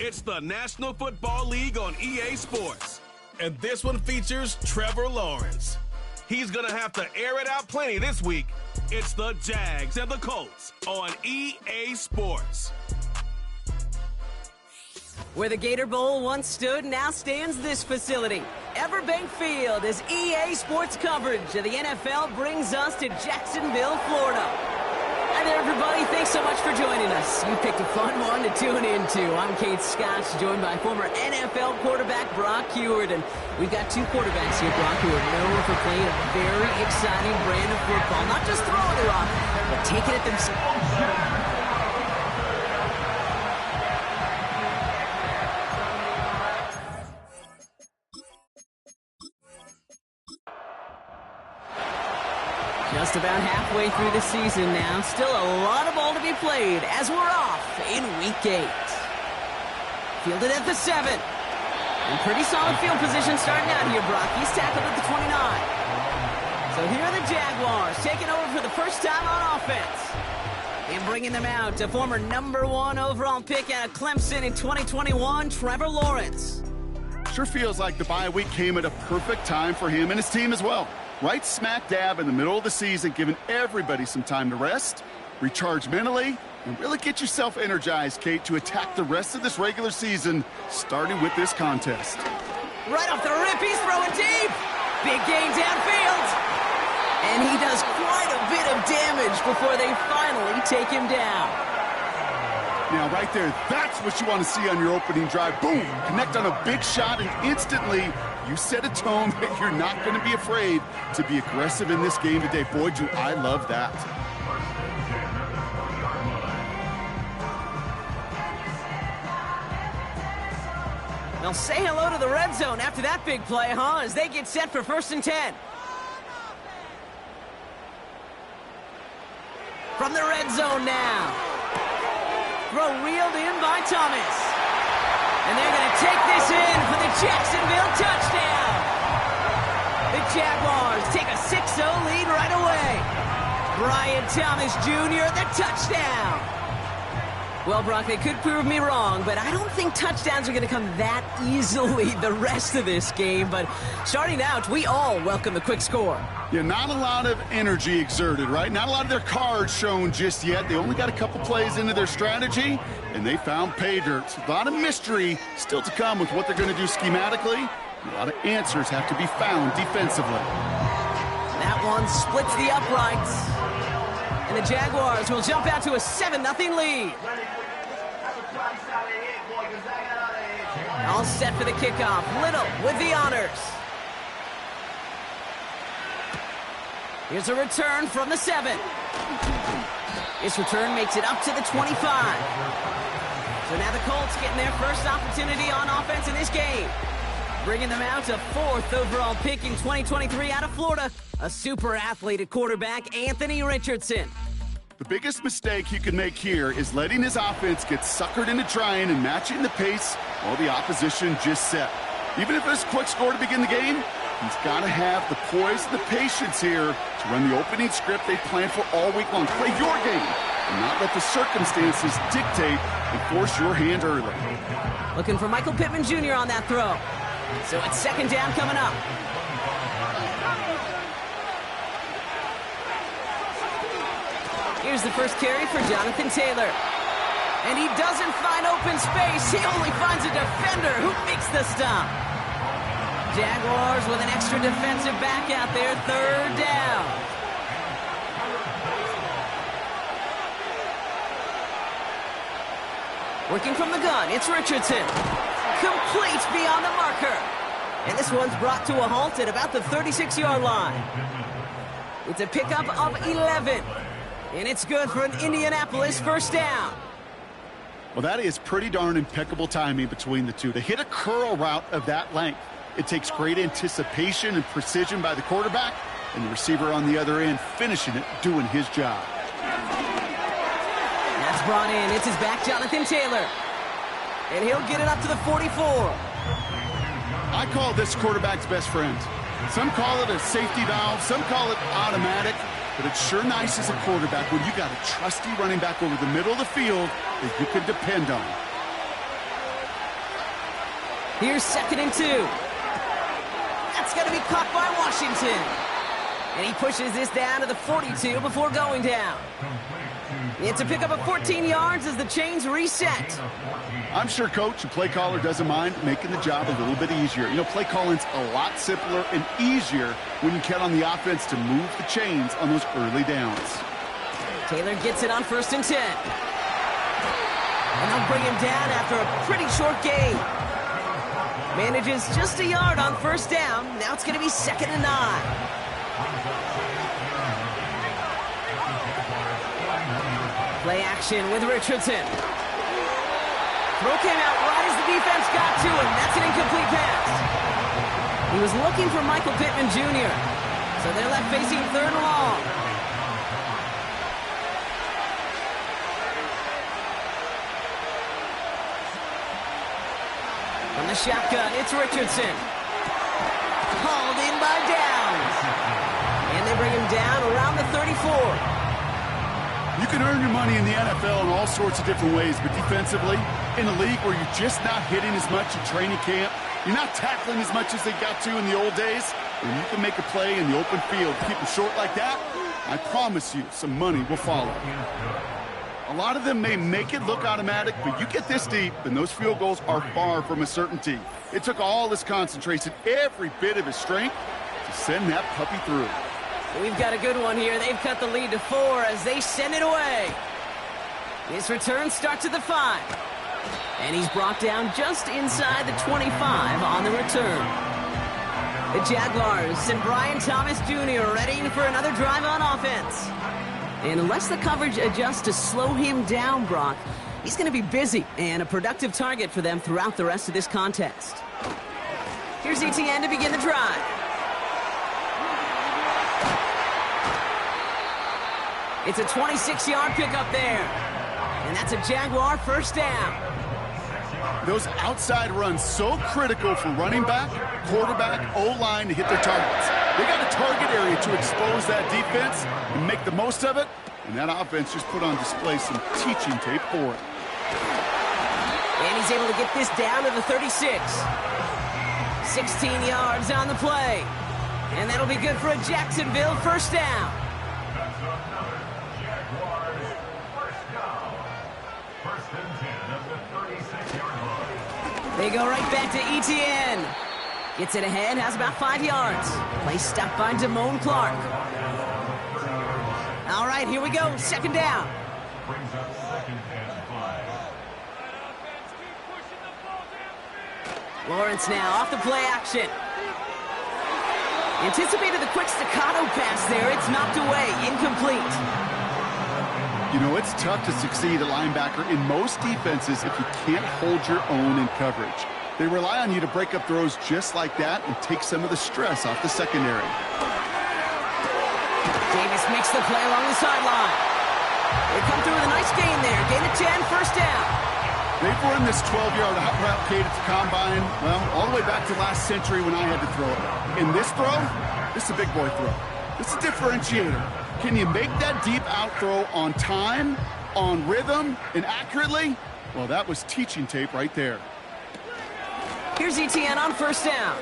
It's the National Football League on EA Sports. And this one features Trevor Lawrence. He's going to have to air it out plenty this week. It's the Jags and the Colts on EA Sports. Where the Gator Bowl once stood, now stands this facility. Everbank Field, as EA Sports coverage of the NFL brings us to Jacksonville, Florida. Hi there, everybody. Thanks so much for joining us. You picked a fun one to tune into. I'm Kate Scotch, joined by former NFL quarterback Brock Huard. And we've got two quarterbacks here, Brock, who are known for playing a very exciting brand of football. Not just throwing the rock, but taking it themselves. Just about halfway through the season now. Still a lot of ball to be played as we're off in Week 8. Fielded at the 7. In pretty solid field position starting out here, Brock. He's tackled at the 29. So here are the Jaguars taking over for the first time on offense. And bringing them out to former #1 overall pick out of Clemson in 2021, Trevor Lawrence. Sure feels like the bye week came at a perfect time for him and his team as well. Right smack dab in the middle of the season, giving everybody some time to rest, recharge mentally, and really get yourself energized, Kate, to attack the rest of this regular season, starting with this contest. Right off the rip, he's throwing deep. Big gain downfield. And he does quite a bit of damage before they finally take him down. Now, right there, that's what you want to see on your opening drive. Boom! Connect on a big shot, and instantly you set a tone that you're not going to be afraid to be aggressive in this game today. Boy, do I love that. They'll say hello to the red zone after that big play, huh? As they get set for 1st and 10. From the red zone now. Throw reeled in by Thomas. And they're going to take this in for the Jacksonville touchdown. The Jaguars take a 6-0 lead right away. Brian Thomas Jr., the touchdown. Well, Brock, they could prove me wrong, but I don't think touchdowns are going to come that easily the rest of this game. But starting out, we all welcome the quick score. Yeah, not a lot of energy exerted, right? Not a lot of their cards shown just yet. They only got a couple plays into their strategy, and they found pay dirt. A lot of mystery still to come with what they're going to do schematically. A lot of answers have to be found defensively. That one splits the uprights. And the Jaguars will jump out to a 7-0 lead. All set for the kickoff. Little with the honors. Here's a return from the 7. This return makes it up to the 25. So now the Colts getting their first opportunity on offense in this game. Bringing them out to 4th overall pick in 2023 out of Florida. A super athlete at quarterback, Anthony Richardson. The biggest mistake he could make here is letting his offense get suckered into trying and matching the pace while the opposition just set. Even if it's a quick score to begin the game, he's got to have the poise and the patience here to run the opening script they planned for all week long. Play your game and not let the circumstances dictate and force your hand early. Looking for Michael Pittman Jr. on that throw. So it's 2nd down coming up. Here's the first carry for Jonathan Taylor. And he doesn't find open space. He only finds a defender who makes the stop. Jaguars with an extra defensive back out there, 3rd down. Working from the gun, it's Richardson. Complete beyond the marker. And this one's brought to a halt at about the 36-yard line. It's a pickup of 11. And it's good for an Indianapolis 1st down. Well, that is pretty darn impeccable timing between the two. To hit a curl route of that length, it takes great anticipation and precision by the quarterback, and the receiver on the other end finishing it, doing his job. That's brought in. It's his back, Jonathan Taylor. And he'll get it up to the 44. I call this quarterback's best friend. Some call it a safety valve, some call it automatic, but it's sure nice as a quarterback when you got a trusty running back over the middle of the field that you can depend on. Here's 2nd and 2. That's going to be caught by Washington. And he pushes this down to the 42 before going down. It's a pickup of 14 yards as the chains reset. I'm sure coach and play caller doesn't mind making the job a little bit easier. You know, play calling's a lot simpler and easier when you count on the offense to move the chains on those early downs. Taylor gets it on 1st and 10. And they'll bring him down after a pretty short gain. Manages just a yard on 1st down. Now it's going to be 2nd and 9. Play action with Richardson. Throw came out right as the defense got to him. That's an incomplete pass. He was looking for Michael Pittman Jr. So they're left facing 3rd and long. From the shotgun, it's Richardson. Hauled in by Downs. And they bring him down around the 34. You can earn your money in the NFL in all sorts of different ways, but defensively, in a league where you're just not hitting as much in training camp, you're not tackling as much as they got to in the old days, when you can make a play in the open field, keep them short like that, I promise you some money will follow. A lot of them may make it look automatic, but you get this deep, and those field goals are far from a certainty. It took all his concentration, every bit of his strength, to send that puppy through. We've got a good one here. They've cut the lead to 4 as they send it away. His return starts at the 5. And he's brought down just inside the 25 on the return. The Jaguars send Brian Thomas Jr. ready for another drive on offense. And unless the coverage adjusts to slow him down, Brock, he's going to be busy and a productive target for them throughout the rest of this contest. Here's ETN to begin the drive. It's a 26-yard pickup there. And that's a Jaguar 1st down. Those outside runs so critical for running back, quarterback, O-line to hit their targets. They got a target area to expose that defense and make the most of it. And that offense just put on display some teaching tape for it. And he's able to get this down to the 36. 16 yards on the play. And that'll be good for a Jacksonville 1st down. They go right back to ETN. Gets it ahead, has about 5 yards. Play stopped by Damone Clark. All right, here we go. 2nd down. Brings up 2nd and 5. Lawrence now off the play action. Anticipated the quick staccato pass there. It's knocked away, incomplete. You know, it's tough to succeed at linebacker in most defenses if you can't hold your own in coverage. They rely on you to break up throws just like that and take some of the stress off the secondary. Davis makes the play along the sideline. They come through with a nice gain there. Gain of 10, 1st down. They've run this 12-yard out route at the combine, well, all the way back to last century when I had to throw it. In this throw, this is a big boy throw. This is a differentiator. Can you make that deep out throw on time, on rhythm, and accurately? Well, that was teaching tape right there. Here's ETN on 1st down.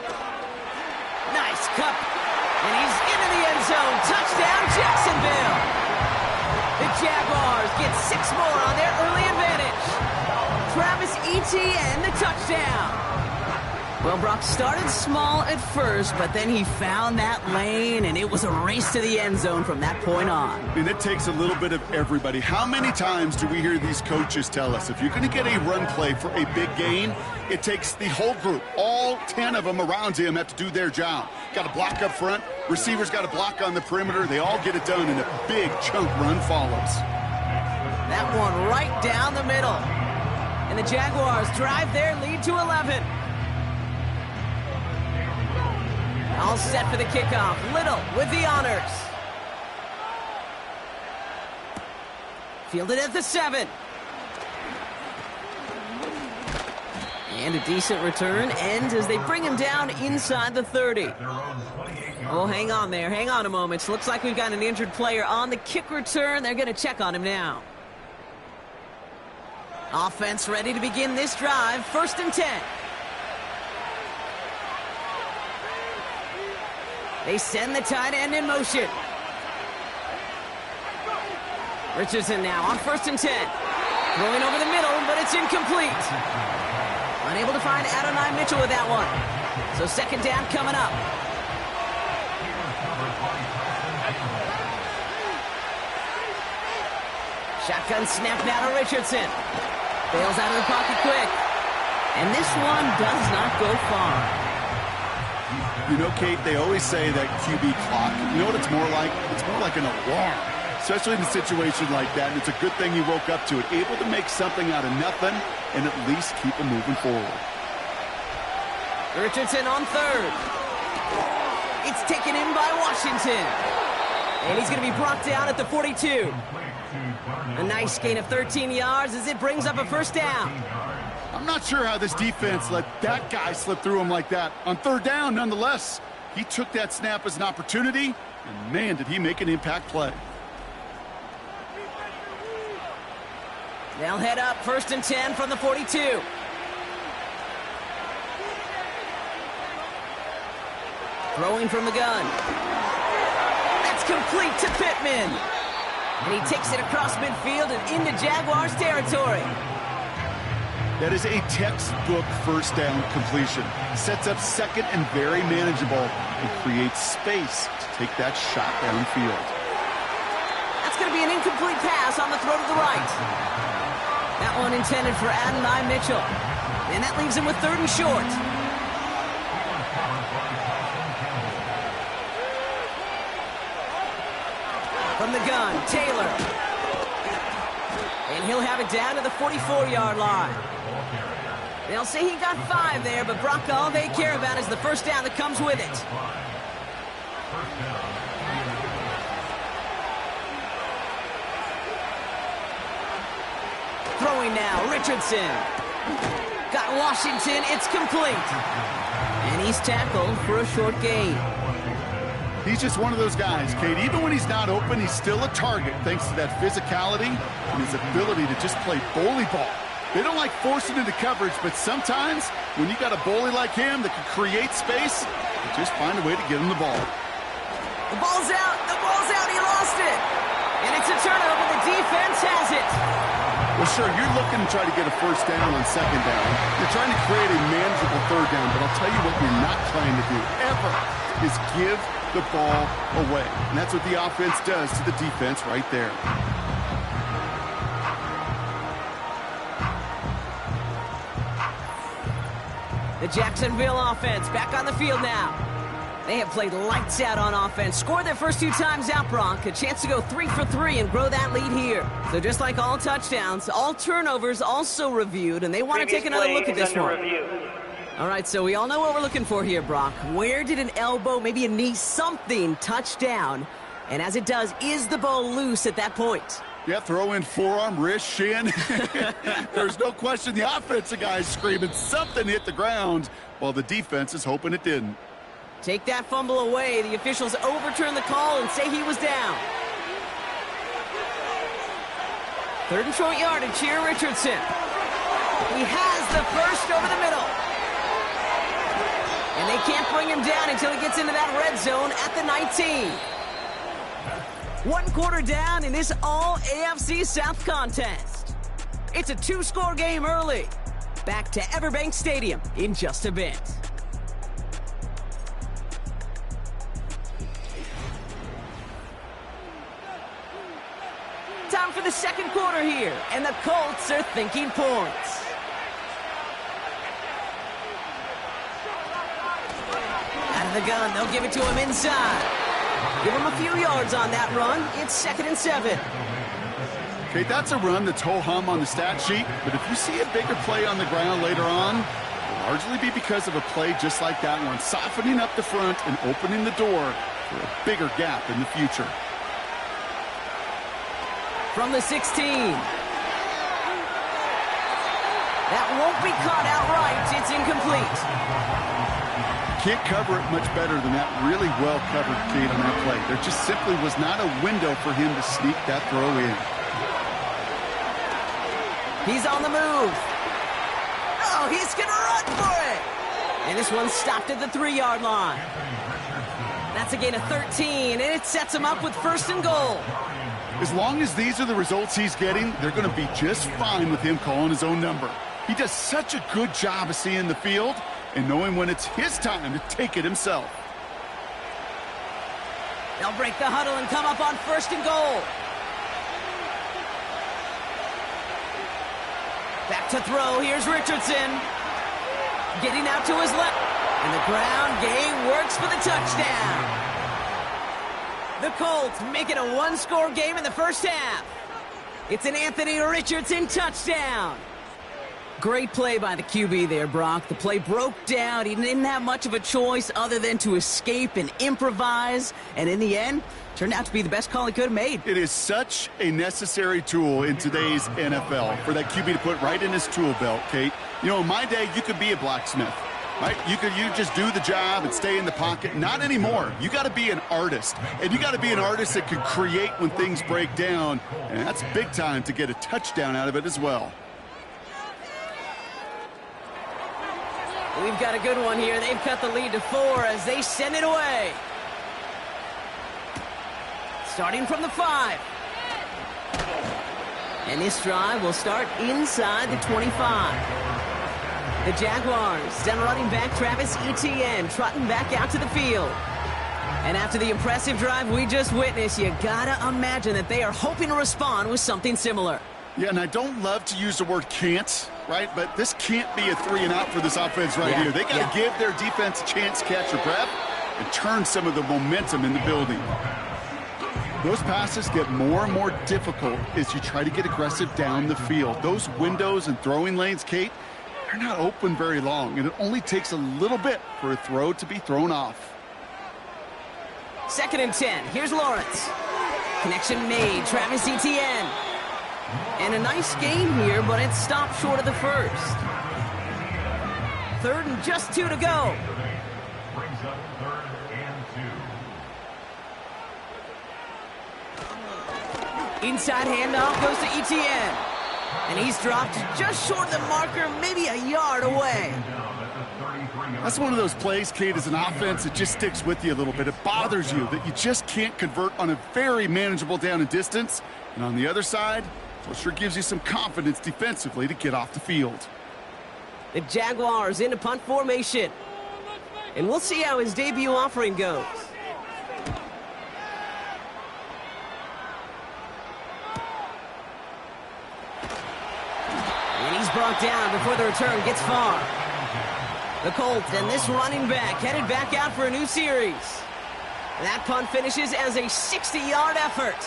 Nice cup. And he's into the end zone. Touchdown, Jacksonville. The Jaguars get 6 more on their early advantage. Travis Etienne, the touchdown. Well, Brock started small at first, but then he found that lane, and it was a race to the end zone from that point on. And it takes a little bit of everybody. How many times do we hear these coaches tell us, if you're going to get a run play for a big gain, it takes the whole group, all 10 of them around him have to do their job. Got to block up front, receivers got to block on the perimeter, they all get it done, and a big chunk run follows. That one right down the middle. And the Jaguars drive their lead to 11. All set for the kickoff. Little with the honors. Fielded at the 7. And a decent return ends as they bring him down inside the 30. Oh, hang on there. Hang on a moment. Looks like we've got an injured player on the kick return. They're going to check on him now. Offense ready to begin this drive. 1st and 10. They send the tight end in motion. Richardson now on 1st and 10. Throwing over the middle, but it's incomplete. Unable to find Adonai Mitchell with that one. So 2nd down coming up. Shotgun snap now to Richardson. Bails out of the pocket quick. And this one does not go far. You know, Kate, they always say that QB clock, you know what it's more like? It's more like an alarm, especially in a situation like that. And it's a good thing he woke up to it, able to make something out of nothing and at least keep him moving forward. Richardson on 3rd. It's taken in by Washington. And he's going to be brought down at the 42. A nice gain of 13 yards as it brings up a 1st down. I'm not sure how this defense let that guy slip through him like that. On 3rd down, nonetheless, he took that snap as an opportunity, and man, did he make an impact play. They'll head up 1st and 10 from the 42. Throwing from the gun. That's complete to Pittman. And he takes it across midfield and into Jaguars territory. That is a textbook 1st down completion. Sets up 2nd and very manageable and creates space to take that shot downfield. That's going to be an incomplete pass on the throw to the right. That one intended for Adonai Mitchell. And that leaves him with 3rd and short. From the gun, Taylor. And he'll have it down to the 44-yard line. They'll say he got 5 there, but Brock, all they care about is the 1st down that comes with it. Throwing now, Richardson. Got Washington, it's complete. And he's tackled for a short gain. He's just one of those guys, Kate. Even when he's not open, he's still a target thanks to that physicality and his ability to just play bully ball. They don't like forcing into coverage, but sometimes when you got a bully like him that can create space, you just find a way to get him the ball. The ball's out. The ball's out. He lost it. And it's a turnover. The defense has it. Well, sure, you're looking to try to get a 1st down on 2nd down. You're trying to create a manageable 3rd down, but I'll tell you what you're not trying to do ever is give the ball away. And that's what the offense does to the defense right there. The Jacksonville offense back on the field now. They have played lights out on offense. Scored their first 2 times out, Bronk. A chance to go 3 for 3 and grow that lead here. So just like all touchdowns, all turnovers also reviewed, and they want to take another look at this one. All right, so we all know what we're looking for here, Brock. Where did an elbow, maybe a knee, something touch down? And as it does, is the ball loose at that point? Yeah, throw in forearm, wrist, shin. There's no question the offensive guy's screaming something hit the ground while the defense is hoping it didn't. Take that fumble away. The officials overturn the call and say he was down. 3rd and short yardage here, Richardson. He has the 1st over the middle. And they can't bring him down until he gets into that red zone at the 19. 1 quarter down in this all-AFC South contest. It's a 2-score game early. Back to Everbank Stadium in just a bit. Time for the 2nd quarter here, and the Colts are thinking points. Out of the gun, they'll give it to him inside. Give him a few yards on that run. It's 2nd and 7. Okay, that's a run that's ho-hum on the stat sheet, but if you see a bigger play on the ground later on, it'll largely be because of a play just like that one, softening up the front and opening the door for a bigger gap in the future. From the 16. That won't be caught outright. It's incomplete. Can't cover it much better than that really well-covered Kate on that play. There just simply was not a window for him to sneak that throw in. He's on the move. Oh, he's going to run for it. And this one's stopped at the 3-yard line. That's a gain of 13, and it sets him up with 1st and goal. As long as these are the results he's getting, they're going to be just fine with him calling his own number. He does such a good job of seeing the field and knowing when it's his time to take it himself. They'll break the huddle and come up on 1st and goal. Back to throw. Here's Richardson. Getting out to his left. And the ground game works for the touchdown. The Colts make it a one-score game in the first half. It's an Anthony Richardson touchdown. Great play by the QB there, Brock. The play broke down. He didn't have much of a choice other than to escape and improvise. And in the end, turned out to be the best call he could have made. It is such a necessary tool in today's NFL for that QB to put right in his tool belt, Kate. You know, in my day, you could be a blacksmith. Right? You just do the job and stay in the pocket. Not anymore. You got to be an artist. And you got to be an artist that can create when things break down. And that's big time to get a touchdown out of it as well. We've got a good one here. They've cut the lead to 4 as they send it away. Starting from the 5. And this drive will start inside the 25. The Jaguars send running back Travis Etienne trotting back out to the field. And after the impressive drive we just witnessed, you gotta imagine that they are hoping to respond with something similar. Yeah, and I don't love to use the word can't, right? But this can't be a 3-and-out for this offense right here. They got to give their defense a chance to catch their breath and turn some of the momentum in the building. Those passes get more and more difficult as you try to get aggressive down the field. Those windows and throwing lanes, Kate, they're not open very long, and it only takes a little bit for a throw to be thrown off. 2nd and 10. Here's Lawrence. Connection made. Travis Etienne. And a nice gain here, but it's stopped short of the 1st. 3rd and just 2 to go. Brings up 3rd and 2. Inside handoff goes to Etienne. And he's dropped just short of the marker, maybe a yard away. That's one of those plays, Kate, as an offense that just sticks with you a little bit. It bothers you that you just can't convert on a very manageable down and distance. And on the other side, well, it sure gives you some confidence defensively to get off the field. The Jaguars into punt formation. And we'll see how his debut offering goes. And he's brought down before the return gets far. The Colts and this running back headed back out for a new series. That punt finishes as a 60-yard effort.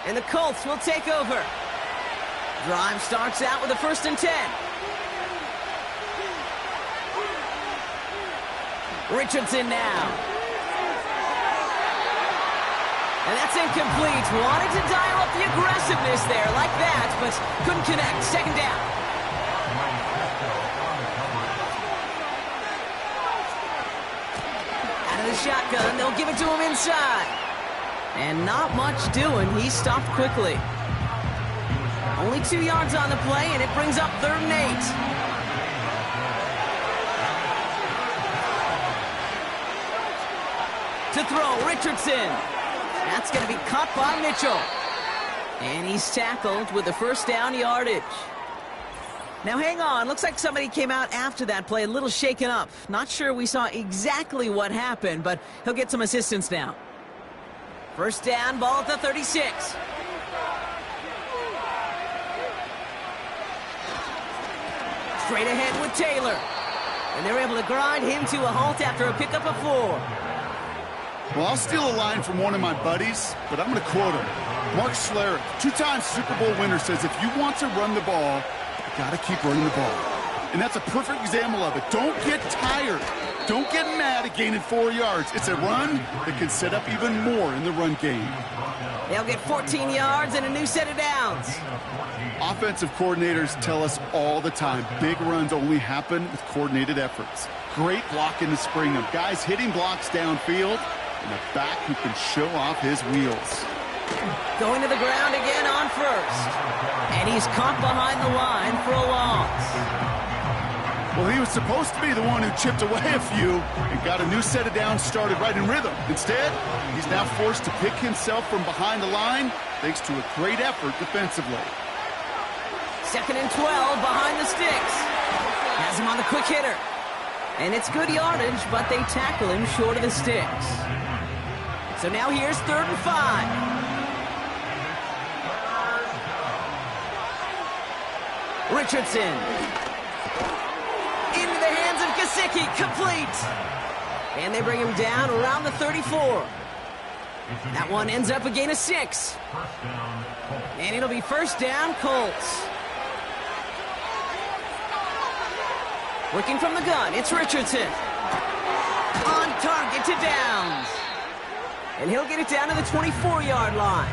And the Colts will take over. Drive starts out with a 1st and 10. Richardson now. And that's incomplete. Wanted to dial up the aggressiveness there like that, but couldn't connect. 2nd down. Out of the shotgun, they'll give it to him inside. And not much doing. He stopped quickly. Only 2 yards on the play, and it brings up 3rd and 8. To throw, Richardson. That's going to be caught by Mitchell. And he's tackled with the 1st down yardage. Now hang on, looks like somebody came out after that play a little shaken up. Not sure we saw exactly what happened, but he'll get some assistance now. 1st down, ball at the 36. Straight ahead with Taylor. And they're able to grind him to a halt after a pickup of 4. Well, I'll steal a line from one of my buddies, but I'm going to quote him. Mark Schlereth, 2-time Super Bowl winner, says if you want to run the ball, you got to keep running the ball. And that's a perfect example of it. Don't get tired. Don't get mad at gaining 4 yards. It's a run that can set up even more in the run game. They'll get 14 yards and a new set of downs. Offensive coordinators tell us all the time, big runs only happen with coordinated efforts. Great blocking to spring them. Guys hitting blocks downfield, and a back who can show off his wheels. Going to the ground again on 1st. And he's caught behind the line for a loss. Well, he was supposed to be the one who chipped away a few and got a new set of downs started right in rhythm. Instead, he's now forced to pick himself from behind the line thanks to a great effort defensively. 2nd and 12 behind the sticks. Has him on the quick hitter. And it's good yardage, but they tackle him short of the sticks. So now here's 3rd and 5. Richardson. Into the hands of Gesicki. Complete. And they bring him down around the 34. That one ends up a gain of 6. And it'll be 1st down, Colts. Working from the gun, it's Richardson. On target to Downs. And he'll get it down to the 24-yard line.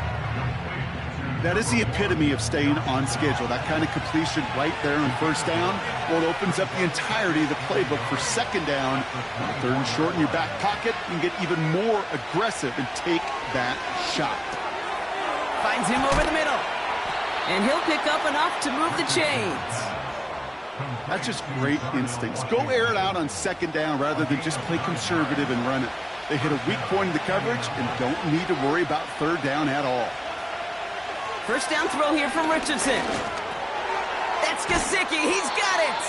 That is the epitome of staying on schedule. That kind of completion right there on 1st down. Well, it opens up the entirety of the playbook for 2nd down. On 3rd and short in your back pocket, you can get even more aggressive and take that shot. Finds him over the middle. And he'll pick up enough to move the chains. That's just great instincts. Go air it out on 2nd down rather than just play conservative and run it. They hit a weak point in the coverage and don't need to worry about 3rd down at all. 1st down throw here from Richardson. That's Gesicki. He's got it.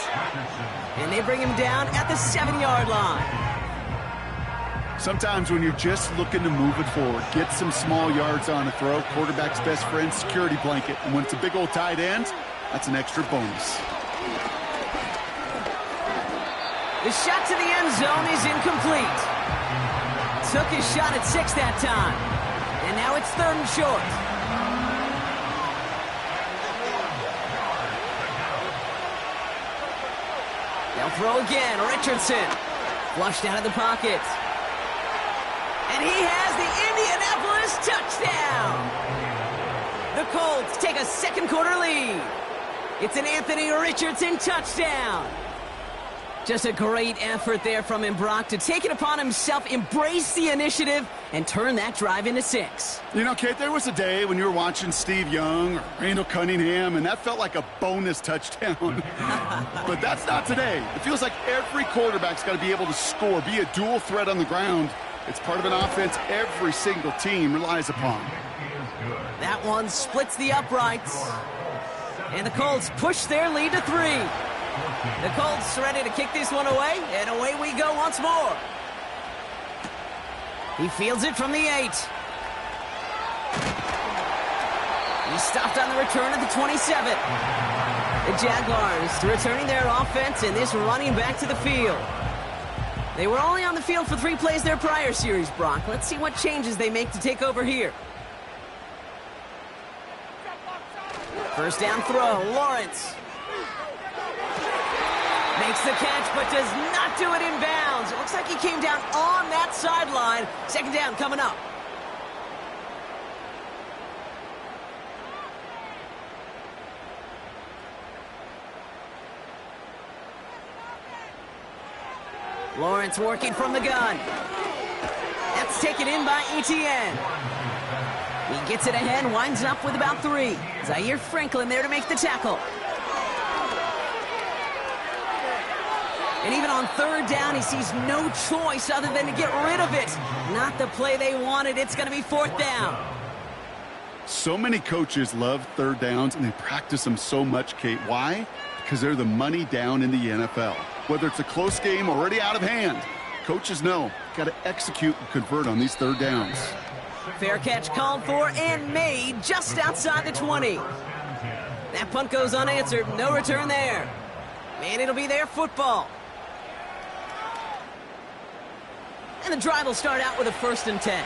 And they bring him down at the 7-yard line. Sometimes when you're just looking to move it forward, get some small yards on a throw, quarterback's best friend, security blanket. And when it's a big old tight end, that's an extra bonus. The shot to the end zone is incomplete. Took his shot at 6 that time. And now it's 3rd and short. They'll throw again. Richardson. Flushed out of the pocket. And he has the Indianapolis touchdown. The Colts take a 2nd quarter lead. It's an Anthony Richardson touchdown. Just a great effort there from him, Brock, to take it upon himself, embrace the initiative, and turn that drive into 6. You know, Kate, there was a day when you were watching Steve Young or Randall Cunningham, and that felt like a bonus touchdown. But that's not today. It feels like every quarterback's got to be able to score, be a dual threat on the ground. It's part of an offense every single team relies upon. That one splits the uprights. And the Colts push their lead to 3. The Colts ready to kick this one away, and away we go once more. He fields it from the 8. He stopped on the return at the 27. The Jaguars returning their offense and this running back to the field. They were only on the field for 3 plays their prior series, Brock. Let's see what changes they make to take over here. 1st down throw, Lawrence. Makes the catch, but does not do it in bounds. It looks like he came down on that sideline. 2nd down coming up. Lawrence working from the gun. That's taken in by Etienne. He gets it ahead, winds up with about 3. Zaire Franklin there to make the tackle. And even on 3rd down, he sees no choice other than to get rid of it. Not the play they wanted. It's going to be 4th down. So many coaches love 3rd downs, and they practice them so much, Kate. Why? Because they're the money down in the NFL. Whether it's a close game already out of hand, coaches know got to execute and convert on these 3rd downs. Fair catch called for and made just outside the 20. That punt goes unanswered. No return there. And it'll be their football. And the drive will start out with a 1st and 10.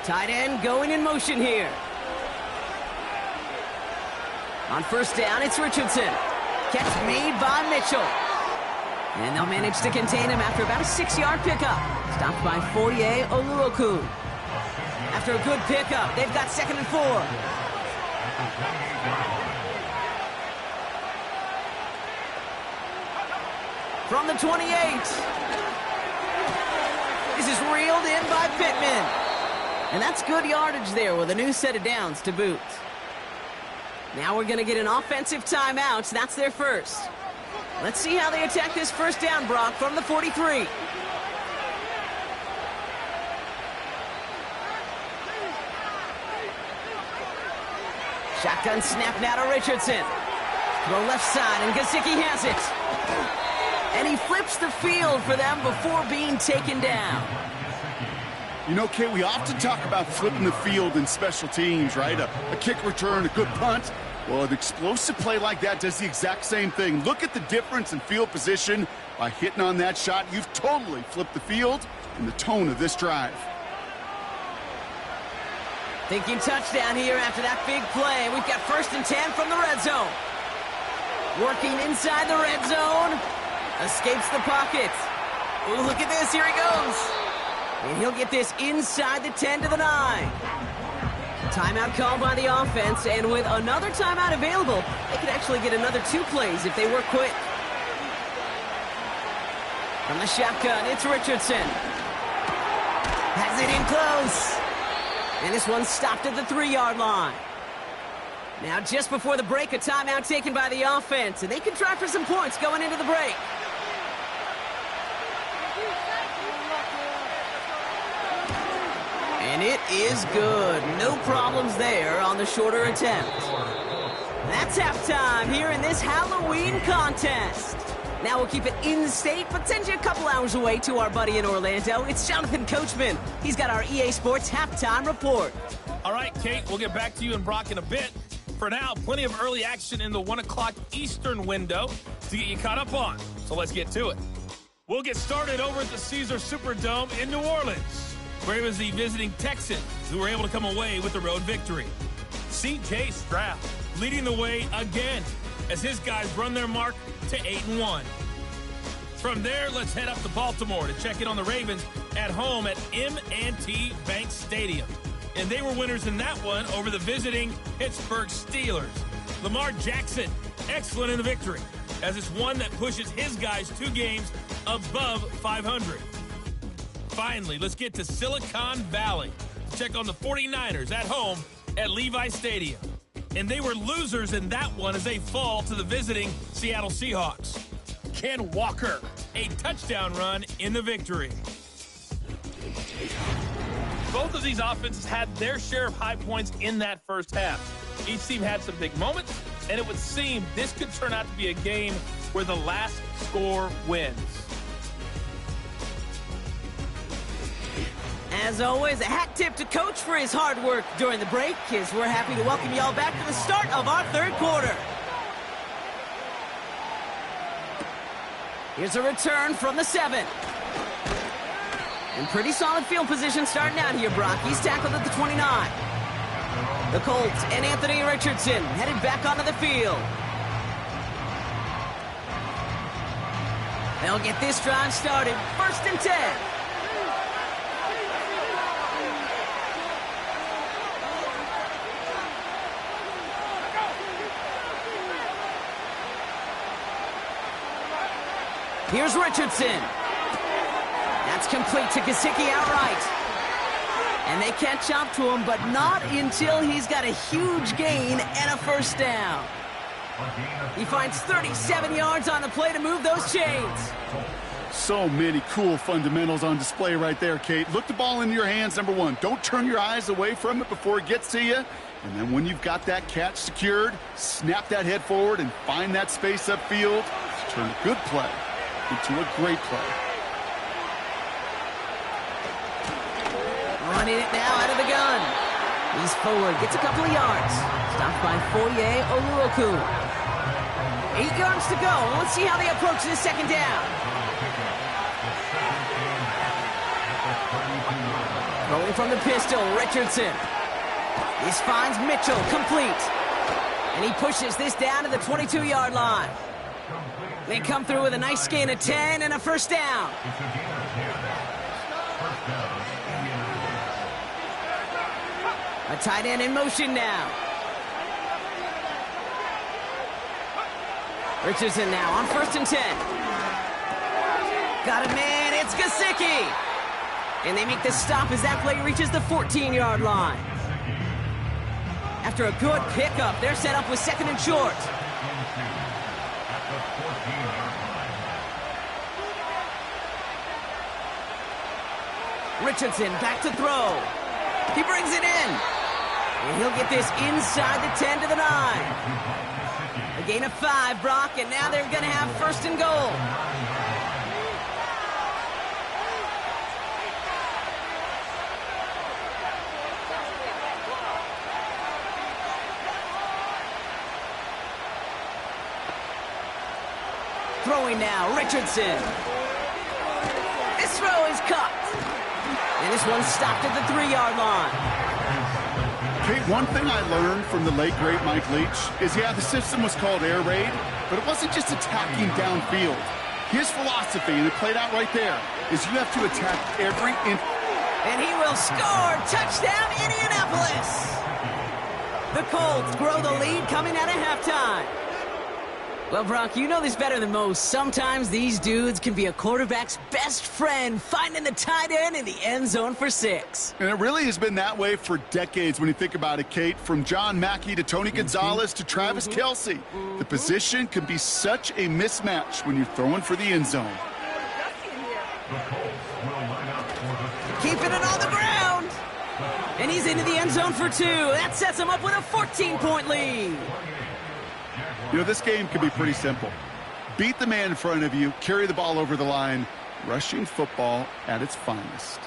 Tight end going in motion here. On 1st down, it's Richardson. Catch made by Mitchell. And they'll manage to contain him after about a 6-yard pickup. Stopped by Foye Oluokun. After a good pickup, they've got 2nd and 4. From the 28. This is reeled in by Pittman. And that's good yardage there with a new set of downs to boot. Now we're going to get an offensive timeout. That's their first. Let's see how they attack this first down, Brock, from the 43. Shotgun snap now to Richardson. Throw left side, and Gesicki has it. And he flips the field for them before being taken down. You know, Kate, we often talk about flipping the field in special teams, right? A kick return, a good punt. Well, an explosive play like that does the exact same thing. Look at the difference in field position. By hitting on that shot, you've totally flipped the field and the tone of this drive. Thinking touchdown here after that big play. We've got 1st and 10 from the red zone. Working inside the red zone. Escapes the pocket. Ooh, look at this. Here he goes. And he'll get this inside the 10 to the 9. Timeout called by the offense, and with another timeout available, they could actually get another 2 plays if they work quick. From the shotgun, it's Richardson. Has it in close. And this one's stopped at the 3-yard line. Now, just before the break, a timeout taken by the offense, and they can try for some points going into the break. And it is good. No problems there on the shorter attempt. That's halftime here in this Halloween contest. Now we'll keep it in-state, but send you a couple hours away to our buddy in Orlando. It's Jonathan Coachman. He's got our EA Sports halftime report. All right, Kate, we'll get back to you and Brock in a bit. For now, plenty of early action in the 1 o'clock Eastern window to get you caught up on. So let's get to it. We'll get started over at the Caesar Superdome in New Orleans, where it was the visiting Texans who were able to come away with the road victory. C.J. Stroud leading the way again as his guys run their mark to 8-1. From there, let's head up to Baltimore to check in on the Ravens at home at M&T Bank Stadium. And they were winners in that one over the visiting Pittsburgh Steelers. Lamar Jackson, excellent in the victory, as it's one that pushes his guys 2 games above 500. Finally, let's get to Silicon Valley to check on the 49ers at home at Levi Stadium. And they were losers in that one as they fall to the visiting Seattle Seahawks. Ken Walker, a touchdown run in the victory. Both of these offenses had their share of high points in that first half. Each team had some big moments, and it would seem this could turn out to be a game where the last score wins. As always, a hat tip to Coach for his hard work during the break, as we're happy to welcome y'all back to the start of our 3rd quarter. Here's a return from the 7. And pretty solid field position starting out here, Brock. He's tackled at the 29. The Colts and Anthony Richardson headed back onto the field. They'll get this drive started. 1st and 10. Here's Richardson. That's complete to Gesicki outright. And they catch up to him, but not until he's got a huge gain and a first down. He finds 37 yards on the play to move those chains. So many cool fundamentals on display right there, Kate. Look the ball into your hands, number 1. Don't turn your eyes away from it before it gets to you. And then when you've got that catch secured, snap that head forward and find that space upfield. Turn a good play into a great play. Running it now out of the gun. He's forward, gets a couple of yards. Stopped by Foye Oluokun. 8 yards to go. Let's see how they approach this 2nd down. Rolling from the pistol, Richardson. This finds Mitchell, complete. And he pushes this down to the 22-yard line. They come through with a nice gain of 10 and a first down. A tight end in motion now. Richardson now on 1st and 10. Got a man, it's Gesicki. And they make the stop as that play reaches the 14-yard line. After a good pickup, they're set up with second and short. Richardson back to throw. He brings it in. And he'll get this inside the 10 to the 9. A gain of 5, Brock, and now they're going to have first and goal. Throwing now, Richardson. This throw is caught. And this one's stopped at the 3-yard line. Kate, one thing I learned from the late, great Mike Leach is, yeah, the system was called air raid, but it wasn't just attacking downfield. His philosophy, and it played out right there, is you have to attack every inch. And he will score. Touchdown, Indianapolis. The Colts grow the lead coming out of halftime. Well, Brock, you know this better than most. Sometimes these dudes can be a quarterback's best friend, finding the tight end in the end zone for 6. And it really has been that way for decades when you think about it, Kate. From John Mackey to Tony Gonzalez to Travis Kelce. The position can be such a mismatch when you're throwing for the end zone. Keeping it on the ground. And he's into the end zone for 2. That sets him up with a 14-point lead. You know, this game can be pretty simple. Beat the man in front of you, carry the ball over the line, rushing football at its finest.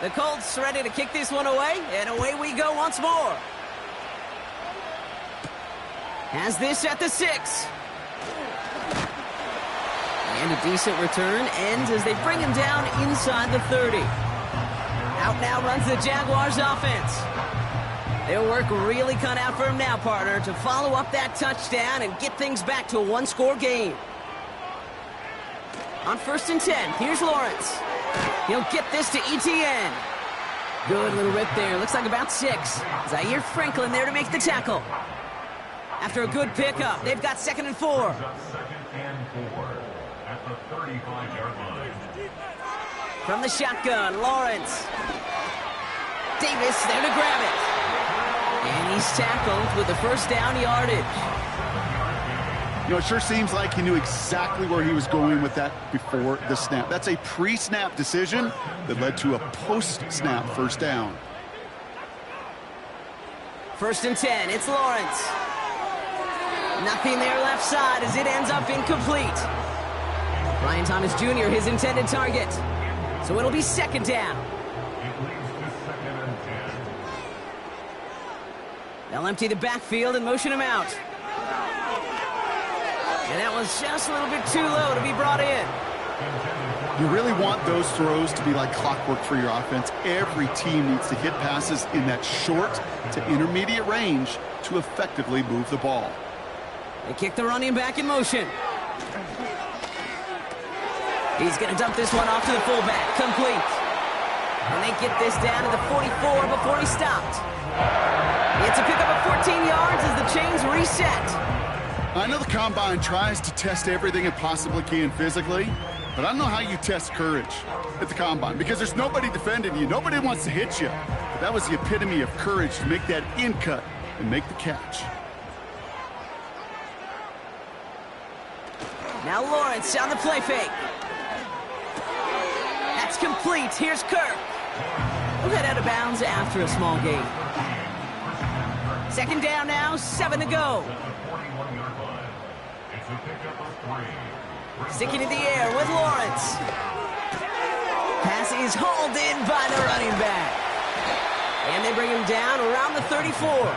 The Colts ready to kick this one away, and away we go once more. Has this at the 6. And a decent return ends as they bring him down inside the 30. Out now runs the Jaguars offense. Their work really cut out for him now, partner, to follow up that touchdown and get things back to a one-score game. On 1st and 10, here's Lawrence. He'll get this to Etienne. Good little rip there. Looks like about 6. Zaire Franklin there to make the tackle. After a good pickup, they've got 2nd and 4. From the shotgun, Lawrence. Davis there to grab it. And he's tackled with the first down yardage. You know, it sure seems like he knew exactly where he was going with that before the snap. That's a pre-snap decision that led to a post-snap first down. 1st and 10, it's Lawrence. Nothing there left side as it ends up incomplete. Brian Thomas Jr., his intended target. So it'll be 2nd down. They'll empty the backfield and motion him out. And that was just a little bit too low to be brought in. You really want those throws to be like clockwork for your offense. Every team needs to hit passes in that short to intermediate range to effectively move the ball. They kick the running back in motion. He's going to dump this one off to the fullback. Complete. And they get this down to the 44 before he stopped. It's a pickup of 14 yards as the chains reset. I know the Combine tries to test everything it possibly can physically, but I don't know how you test courage at the Combine because there's nobody defending you. Nobody wants to hit you. But that was the epitome of courage to make that in cut and make the catch. Now Lawrence on the play fake. That's complete. Here's Kirk. We'll head out of bounds after a small gain. 2nd down now, 7 to go. Sticking in the air with Lawrence. Pass is hauled in by the running back. And they bring him down around the 34.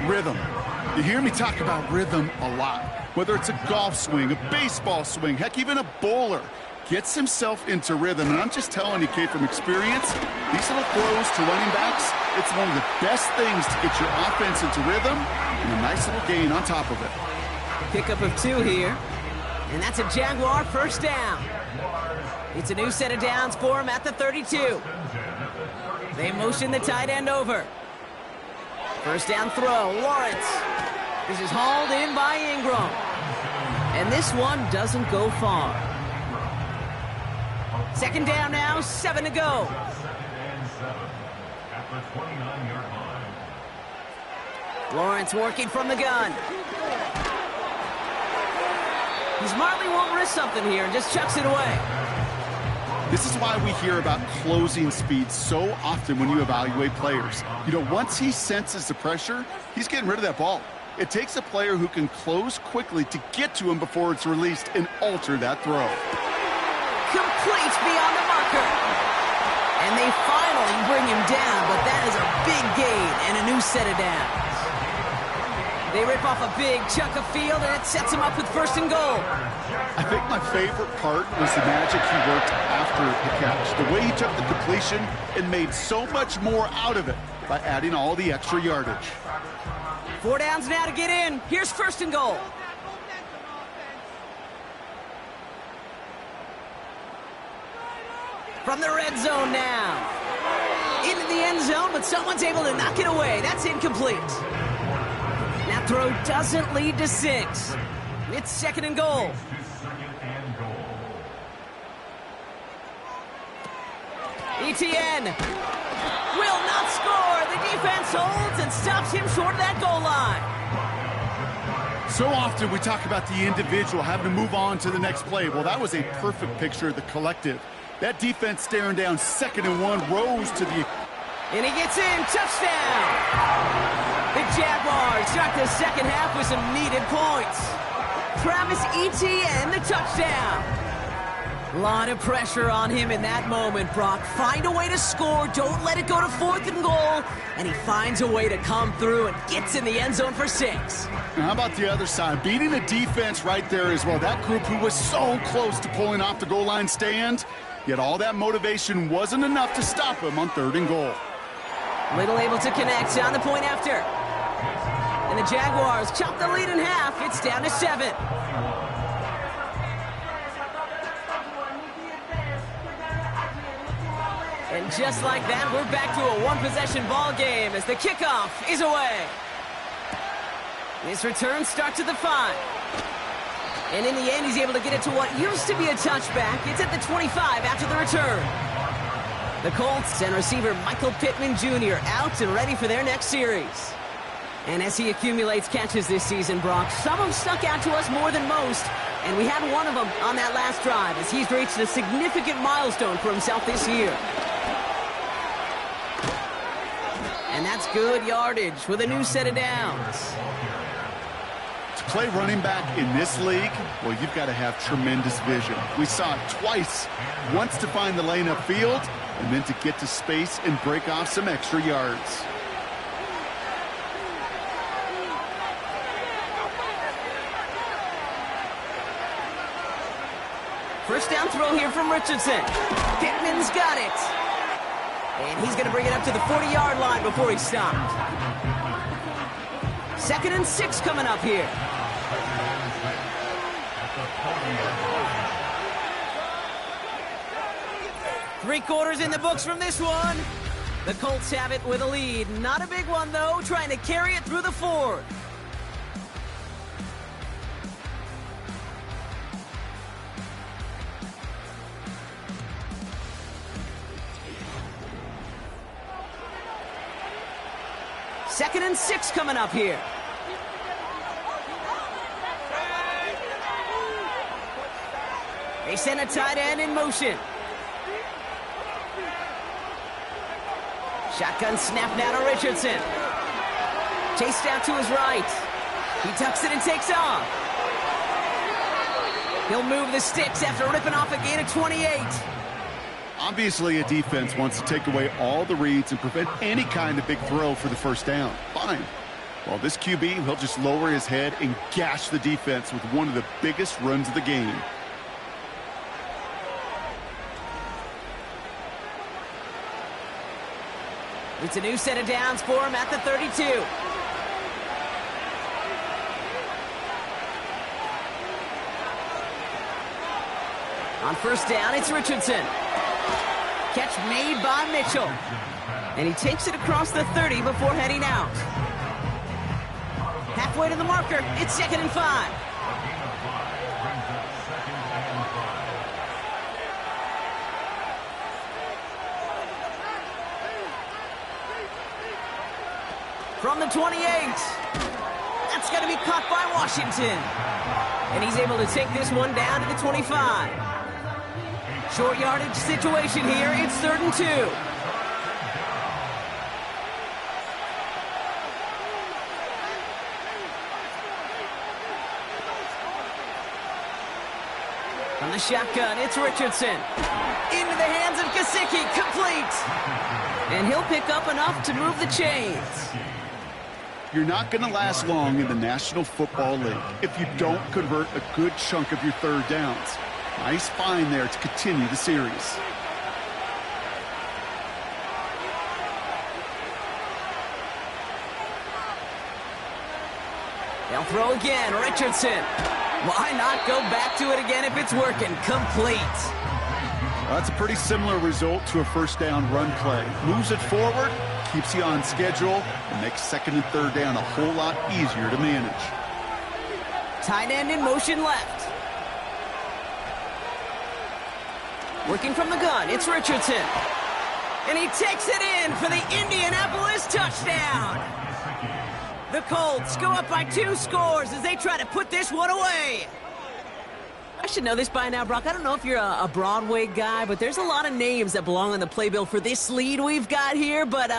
Rhythm. You hear me talk about rhythm a lot. Whether it's a golf swing, a baseball swing, heck, even a bowler gets himself into rhythm. And I'm just telling you, Kate, from experience, these little throws to running backs, it's one of the best things to get your offense into rhythm and a nice little gain on top of it. Pickup of 2 here. And that's a Jaguar first down. It's a new set of downs for him at the 32. They motion the tight end over. First down throw, Lawrence. This is hauled in by Ingram. And this one doesn't go far. Second down now, 7 to go. Lawrence working from the gun. He smartly won't risk something here and just chucks it away. This is why we hear about closing speed so often when you evaluate players. You know, once he senses the pressure, he's getting rid of that ball. It takes a player who can close quickly to get to him before it's released and alter that throw. Complete beyond the marker. And they finally bring him down, but that is a big gain and a new set of downs. They rip off a big chunk of field, and it sets him up with first and goal. I think my favorite part was the magic he worked after the catch. The way he took the completion and made so much more out of it by adding all the extra yardage. 4 downs now to get in. Here's first and goal. From the red zone now. Into the end zone, but someone's able to knock it away. That's incomplete. That throw doesn't lead to 6. It's second and goal. Etienne will not score. The defense holds and stops him short of that goal line. So often we talk about the individual having to move on to the next play. Well, that was a perfect picture of the collective. That defense staring down 2nd and 1 rose to the... And he gets in. Touchdown. The Jaguars start the second half with some needed points. Travis Etienne, the touchdown. A lot of pressure on him in that moment, Brock. Find a way to score. Don't let it go to 4th and goal. And he finds a way to come through and gets in the end zone for 6. Now, how about the other side? Beating the defense right there as well. That group who was so close to pulling off the goal line stand, yet all that motivation wasn't enough to stop him on 3rd and goal. Little able to connect on the point after. And the Jaguars chop the lead in half. It's down to 7. And just like that, we're back to a one-possession ball game as the kickoff is away. This return starts at the 5. And in the end, he's able to get it to what used to be a touchback. It's at the 25 after the return. The Colts and receiver Michael Pittman Jr. out and ready for their next series. And as he accumulates catches this season, Brock, some have stuck out to us more than most. And we had one of them on that last drive as he's reached a significant milestone for himself this year. And that's good yardage with a new set of downs. To play running back in this league, well, you've got to have tremendous vision. We saw it twice. Once to find the lane upfield, and then to get to space and break off some extra yards. First down throw here from Richardson. Pittman's got it. And he's going to bring it up to the 40-yard line before he's stopped. 2nd and 6 coming up here. Three quarters in the books from this one. The Colts have it with a lead. Not a big one, though, trying to carry it through the 4th. Second and 6 coming up here. They send a tight end in motion. Shotgun snap now to Richardson. Chased out to his right. He tucks it and takes off. He'll move the sticks after ripping off a gain of 28. Obviously, a defense wants to take away all the reads and prevent any kind of big throw for the first down. Fine. Well, this QB, he'll just lower his head and gash the defense with one of the biggest runs of the game. It's a new set of downs for him at the 32. On first down, it's Richardson. Catch made by Mitchell. And he takes it across the 30 before heading out. Halfway to the marker. It's 2nd and 5. From the 28. That's going to be caught by Washington. And he's able to take this one down to the 25. Short yardage situation here. It's 3rd and 2. From the shotgun, it's Richardson. Into the hands of Gesicki, complete. And he'll pick up enough to move the chains. You're not going to last long in the National Football League if you don't convert a good chunk of your 3rd downs. Nice find there to continue the series. They'll throw again, Richardson. Why not go back to it again if it's working? Complete. Well, that's a pretty similar result to a 1st down run play. Moves it forward, keeps you on schedule, and makes 2nd and 3rd down a whole lot easier to manage. Tight end in motion left. Working from the gun, it's Richardson. And he takes it in for the Indianapolis touchdown. The Colts go up by 2 scores as they try to put this one away. I should know this by now, Brock. I don't know if you're a Broadway guy, but there's a lot of names that belong on the playbill for this lead we've got here. But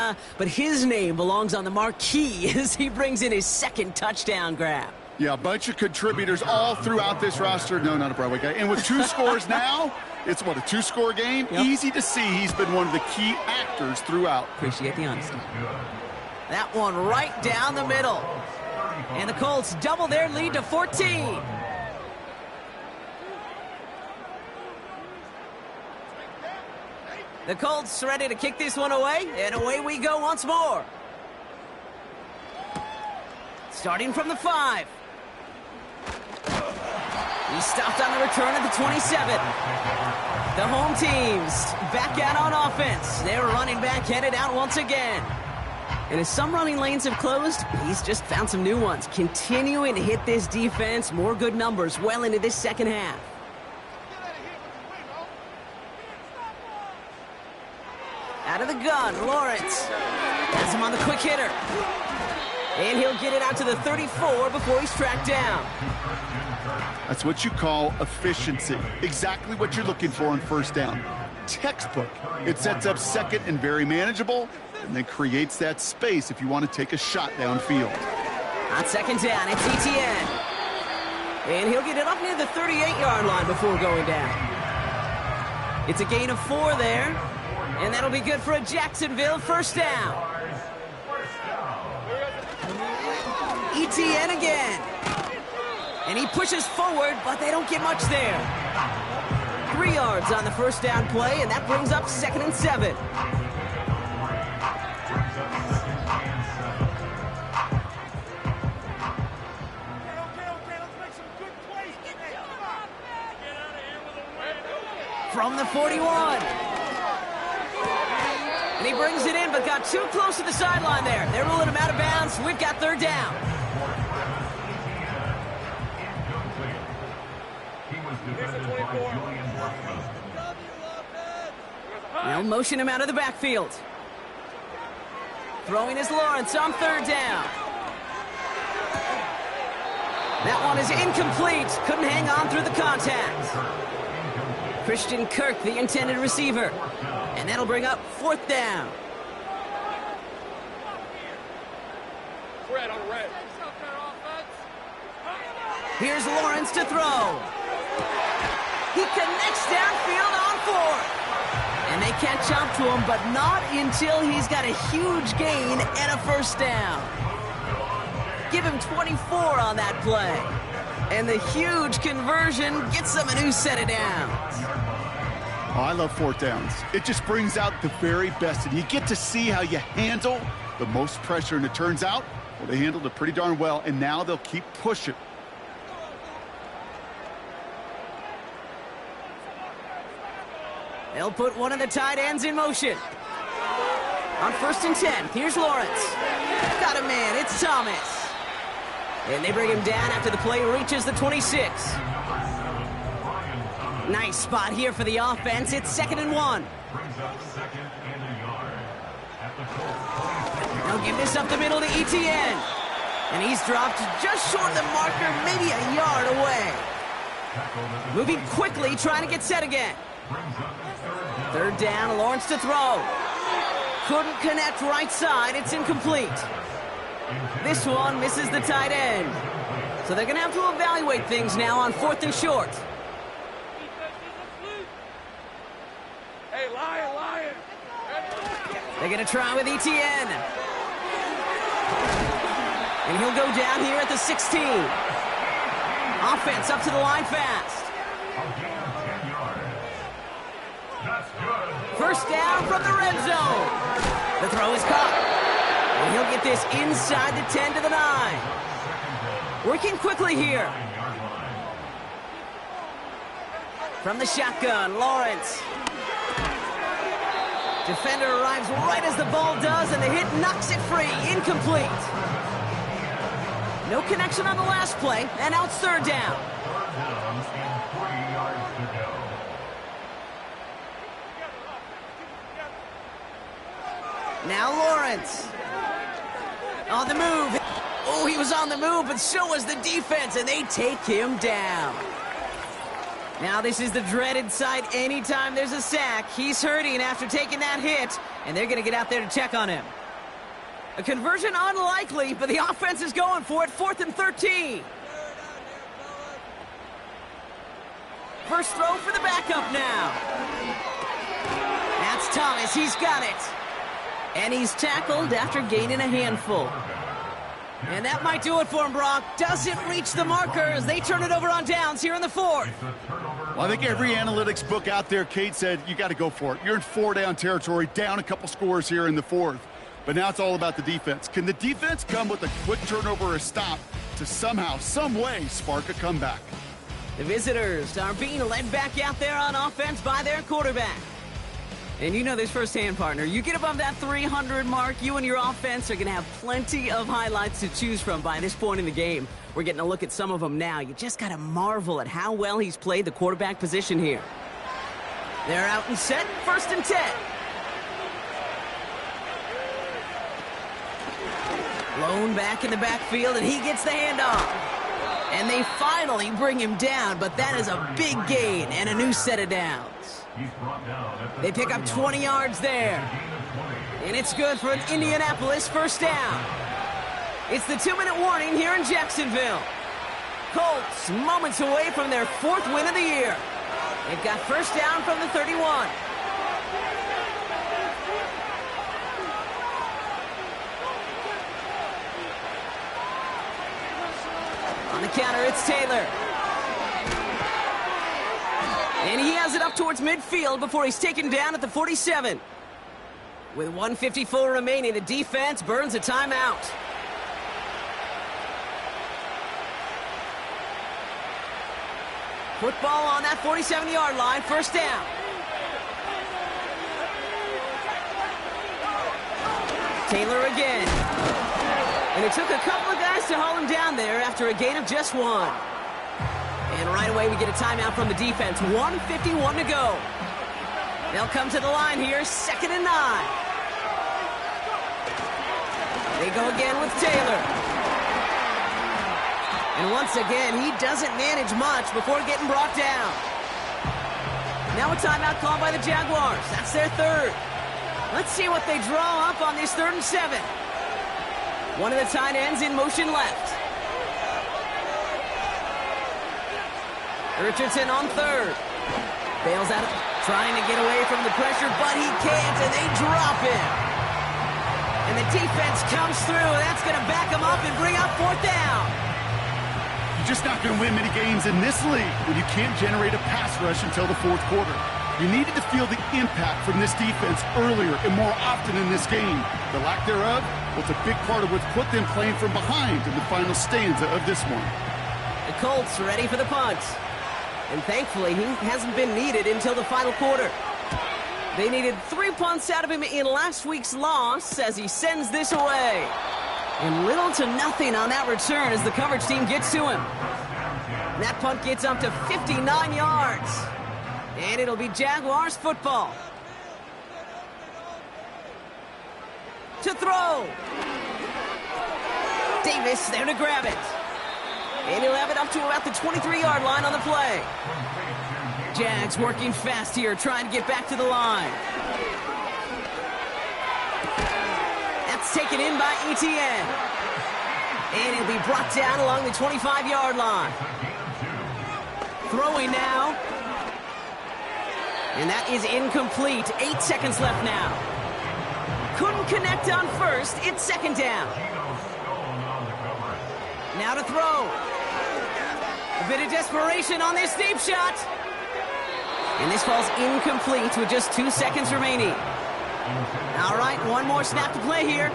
his name belongs on the marquee as he brings in his 2nd touchdown grab. Yeah, a bunch of contributors all throughout this roster. No, not a Broadway guy. And with 2 scores now, it's what, a 2-score game? Yep. Easy to see he's been one of the key actors throughout. Appreciate the honesty. That one right down the middle. And the Colts double their lead to 14. The Colts ready to kick this one away, and away we go once more. Starting from the 5. He stopped on the return at the 27. The home teams back out on offense. Their running back headed out once again. And as some running lanes have closed, he's just found some new ones. Continuing to hit this defense, more good numbers well into this 2nd half. Out of the gun, Lawrence has him on the quick hitter. And he'll get it out to the 34 before he's tracked down. That's what you call efficiency. Exactly what you're looking for on 1st down. Textbook. It sets up 2nd and very manageable, and then creates that space if you want to take a shot downfield. On 2nd down, it's Etienne. And he'll get it up near the 38-yard line before going down. It's a gain of 4 there. And that'll be good for a Jacksonville 1st down. Etienne again. And he pushes forward, but they don't get much there. 3 yards on the 1st down play, and that brings up 2nd and 7. From the 41. And he brings it in, but got too close to the sideline there. They're ruling him out of bounds. We've got 3rd down. They'll motion him out of the backfield. Throwing is Lawrence on 3rd down. That one is incomplete. Couldn't hang on through the contact. Christian Kirk, the intended receiver. And that'll bring up 4th down. Here's Lawrence to throw. He connects downfield on 4th. And they catch up to him, but not until he's got a huge gain and a 1st down. Give him 24 on that play. And the huge conversion gets them a new set of downs. Oh, I love 4th downs. It just brings out the very best. And you get to see how you handle the most pressure. And it turns out, well, they handled it pretty darn well. And now they'll keep pushing. They'll put one of the tight ends in motion. On 1st and 10, here's Lawrence. Got a man, it's Thomas. And they bring him down after the play reaches the 26. Nice spot here for the offense. It's 2nd and 1. They'll give this up the middle to Etienne. And he's dropped just short of the marker, maybe a yard away. Moving quickly, trying to get set again. 3rd down, Lawrence to throw. Couldn't connect right side, it's incomplete. This one misses the tight end. So they're going to have to evaluate things now on 4th and short. Hey, Lion! They're going to try with Etienne. And he'll go down here at the 16. Offense up to the line fast. 1st down from the red zone. The throw is caught. And he'll get this inside the 10 to the 9. Working quickly here. From the shotgun, Lawrence. Defender arrives right as the ball does, and the hit knocks it free. Incomplete. No connection on the last play, and now it's 3rd down. Now Lawrence. On the move. Oh, he was on the move, but so was the defense, and they take him down. Now this is the dreaded sight anytime there's a sack. He's hurting after taking that hit, and they're going to get out there to check on him. A conversion unlikely, but the offense is going for it. 4th and 13. First throw for the backup now. That's Thomas. He's got it. And he's tackled after gaining a handful. And that might do it for him, Brock. Doesn't reach the markers. They turn it over on downs here in the 4th. Well, I think every analytics book out there, Kate, said you got to go for it. You're in 4-down territory, down a couple scores here in the 4th. But now it's all about the defense. Can the defense come with a quick turnover or a stop to somehow, some way, spark a comeback? The visitors are being led back out there on offense by their quarterback. And you know this firsthand, partner. You get above that 300 mark, you and your offense are going to have plenty of highlights to choose from by this point in the game. We're getting a look at some of them now. You just got to marvel at how well he's played the quarterback position here. They're out and set, 1st and 10. Lone back in the backfield, and he gets the handoff. And they finally bring him down, but that is a big gain and a new set of downs. They pick up 20 yards there. And it's good for an Indianapolis 1st down. It's the 2-minute warning here in Jacksonville. Colts moments away from their 4th win of the year. They've got 1st down from the 31. On the counter, it's Taylor. And he has it up towards midfield before he's taken down at the 47. With 1:54 remaining, the defense burns a timeout. Football on that 47-yard line, 1st down. Taylor again. And it took a couple of guys to haul him down there after a gain of just 1. And right away we get a timeout from the defense. 1:51 to go. They'll come to the line here, 2nd and 9. They go again with Taylor. And once again, he doesn't manage much before getting brought down. Now a timeout called by the Jaguars. That's their 3rd. Let's see what they draw up on this 3rd and 7. One of the tight ends in motion left. Richardson on 3rd. Bails out, trying to get away from the pressure, but he can't, and they drop him. And the defense comes through. That's going to back him up and bring up 4th down. You're just not going to win many games in this league when you can't generate a pass rush until the 4th quarter. You needed to feel the impact from this defense earlier and more often in this game. The lack thereof was a big part of what's put them playing from behind in the final stanza of this one. The Colts ready for the punt. And thankfully, he hasn't been needed until the final quarter. They needed 3 punts out of him in last week's loss as he sends this away. And little to nothing on that return as the coverage team gets to him. And that punt gets up to 59 yards. And it'll be Jaguars football. To throw. Davis there to grab it. And he'll have it up to about the 23-yard line on the play. Jags working fast here, trying to get back to the line. That's taken in by Etienne. And he'll be brought down along the 25-yard line. Throwing now. And that is incomplete. 8 seconds left now. Couldn't connect on first. It's second down. Now to throw. A bit of desperation on this deep shot. And this falls incomplete with just 2 seconds remaining. All right, one more snap to play here.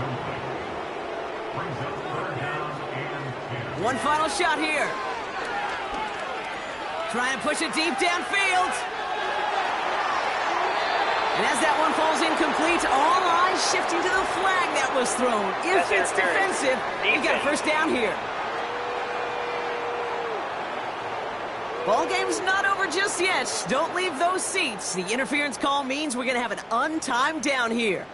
One final shot here. Trying to push it deep downfield. And as that one falls incomplete, all eyes shifting to the flag that was thrown. If it's defensive, you got a first down here. Ball game's not over just yet. Don't leave those seats. The interference call means we're going to have an untimed down here.